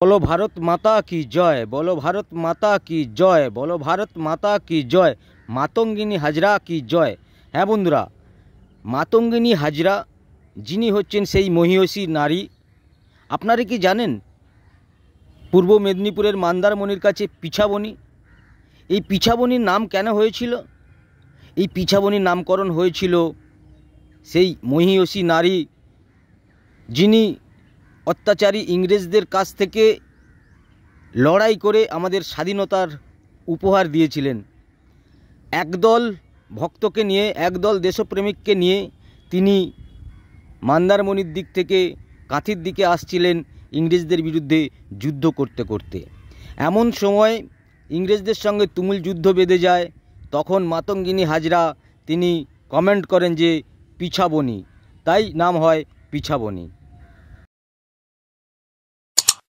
बोलो भारत माता की जय, बोलो भारत माता की जय, बोलो भारत माता की जय, मातंगिनी हाजरा की जय। हाँ बंधुरा, मातंगिनी हाजरा जिनी होच्छेन सेई মহিষী नारी। आपनारा कि जानेन पूर्व मेदिनीपुरेर मंदारमणिर काछे पिछाबनी, এই পিছাবনির नाम केन হয়েছিল? এই পিছাবনির नामकरण হয়েছিল সেই মহিষী नारी যিনি अत्याचारी इंग्रेजদের কাছ থেকে লড়াই করে আমাদের স্বাধীনতার উপহার দিয়েছিলেন। একদল ভক্তকে নিয়ে, একদল দেশপ্রেমিককে নিয়ে তিনি মন্দারমণির দিক থেকে কাঁথির দিকে আসছিলেন इंग्रेजদের বিরুদ্ধে যুদ্ধ করতে করতে। এমন সময় इंग्रेजদের সঙ্গে তুমুল যুদ্ধ বেঁধে যায়। তখন মাতঙ্গিনী হাজরা তিনি কমেন্ট করেন যে পিছাবনি, তাই নাম হয় পিছাবনি।